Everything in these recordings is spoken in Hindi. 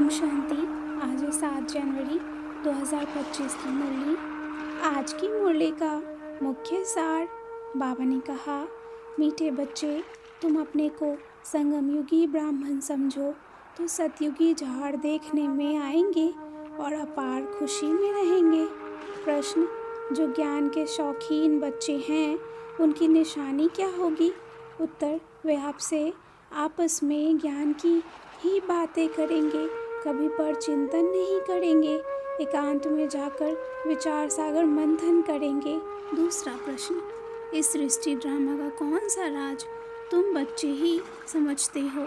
ओम शांति। आज है 7 जनवरी 2025 की मुरली। आज की मुरली का मुख्य सार। बाबा ने कहा, मीठे बच्चे, तुम अपने को संगमयुगी ब्राह्मण समझो तो सतयुगी झाड़ देखने में आएंगे और अपार खुशी में रहेंगे। प्रश्न, जो ज्ञान के शौकीन बच्चे हैं उनकी निशानी क्या होगी? उत्तर, वे आपसे आपस में ज्ञान की ही बातें करेंगे, कभी पर चिंतन नहीं करेंगे, एकांत में जाकर विचार सागर मंथन करेंगे। दूसरा प्रश्न, इस सृष्टि ड्रामा का कौन सा राज तुम बच्चे ही समझते हो?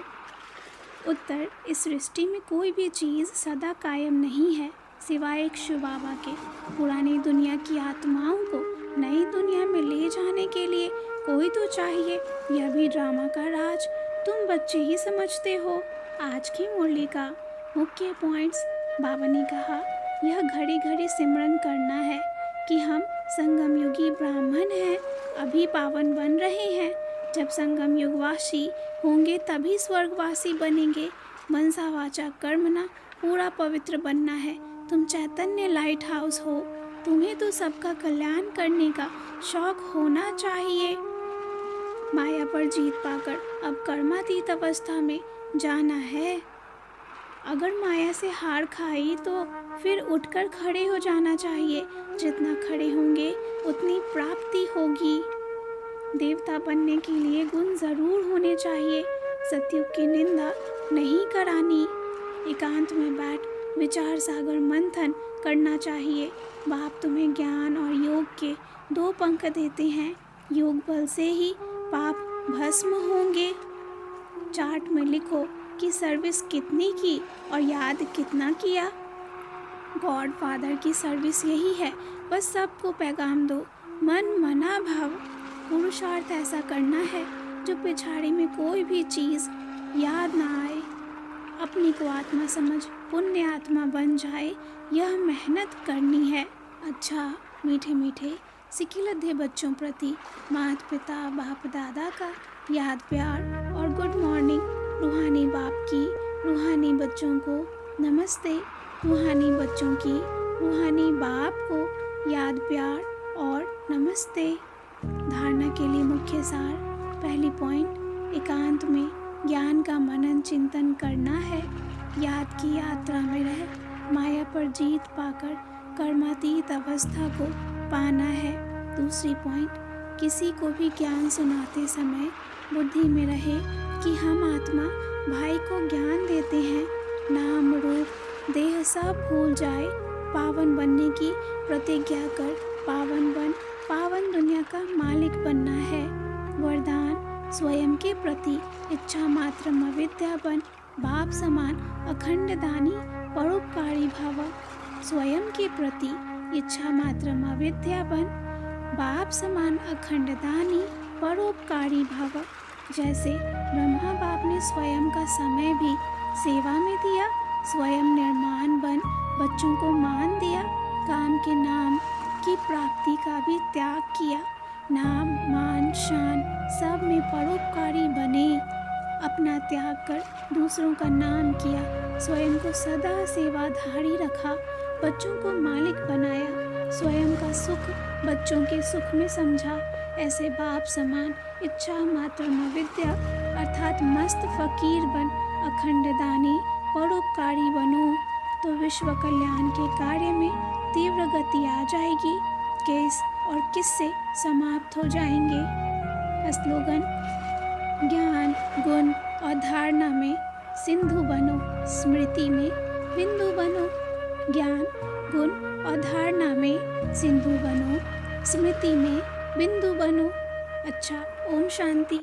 उत्तर, इस सृष्टि में कोई भी चीज़ सदा कायम नहीं है सिवाय एक शिव बाबा के। पुरानी दुनिया की आत्माओं को नई दुनिया में ले जाने के लिए कोई तो चाहिए। यह भी ड्रामा का राज तुम बच्चे ही समझते हो। आज की मुरली का मुख्य पॉइंट्स। बाबा ने कहा, यह घड़ी घड़ी सिमरन करना है कि हम संगम युगी ब्राह्मण हैं, अभी पावन बन रहे हैं। जब संगम युगवासी होंगे तभी स्वर्गवासी बनेंगे। मनसा वाचा कर्मणा पूरा पवित्र बनना है। तुम चैतन्य लाइट हाउस हो, तुम्हें तो सबका कल्याण करने का शौक होना चाहिए। माया पर जीत पाकर अब कर्मातीत अवस्था में जाना है। अगर माया से हार खाई तो फिर उठकर खड़े हो जाना चाहिए। जितना खड़े होंगे उतनी प्राप्ति होगी। देवता बनने के लिए गुण जरूर होने चाहिए। सतयुग की निंदा नहीं करानी। एकांत में बैठ विचार सागर मंथन करना चाहिए। बाप तुम्हें ज्ञान और योग के 2 पंख देते हैं। योग बल से ही पाप भस्म होंगे। चार्ट में लिखो कि सर्विस कितनी की और याद कितना किया। गॉड फादर की सर्विस यही है, बस सबको पैगाम दो। मन मना भाव। पुरुषार्थ ऐसा करना है जो पिछाड़ी में कोई भी चीज़ याद ना आए। अपनी को आत्मा समझ पुण्य आत्मा बन जाए, यह मेहनत करनी है। अच्छा, मीठे मीठे सिकिलधे बच्चों प्रति माता पिता बाप दादा का याद प्यार और गुड मॉर्निंग। रूहानी बाप की रूहानी बच्चों को नमस्ते। रूहानी बच्चों की रूहानी बाप को याद प्यार और नमस्ते। धारणा के लिए मुख्य सार। पहली पॉइंट, एकांत में ज्ञान का मनन चिंतन करना है। याद की यात्रा में रह माया पर जीत पाकर कर्मातीत अवस्था को पाना है। दूसरी पॉइंट, किसी को भी ज्ञान सुनाते समय बुद्धि में रहे कि हम आत्मा भाई को ज्ञान देते हैं। नाम रूप देह सब भूल जाए। पावन बनने की प्रतिज्ञा कर पावन बन पावन दुनिया का मालिक बनना है। वरदान, स्वयं के प्रति इच्छा मात्र अविद्या बन बाप समान अखंड दानी परोपकारी भाव। स्वयं के प्रति इच्छा मात्र अविद्या बन बाप समान अखंड दानी परोपकारी भाव। जैसे ब्रह्मा बाप ने स्वयं का समय भी सेवा में दिया, स्वयं निर्माण बन बच्चों को मान दिया, काम के नाम की प्राप्ति का भी त्याग किया। नाम मान शान सब में परोपकारी बने। अपना त्याग कर दूसरों का नाम किया, स्वयं को सदा सेवाधारी रखा, बच्चों को मालिक बनाया, स्वयं का सुख बच्चों के सुख में समझा। ऐसे बाप समान इच्छा मात्र अविद्या अर्थात मस्त फकीर बन अखंड दानी परोपकारी बनो तो विश्व कल्याण के कार्य में तीव्र गति आ जाएगी। केस और किस्से समाप्त हो जाएंगे। स्लोगन, ज्ञान गुण और धारणा में सिंधु बनो, स्मृति में बिंदु बनो। ज्ञान गुण और धारणा में सिंधु बनो, स्मृति में बिंदु बनो। अच्छा, ओम शांति।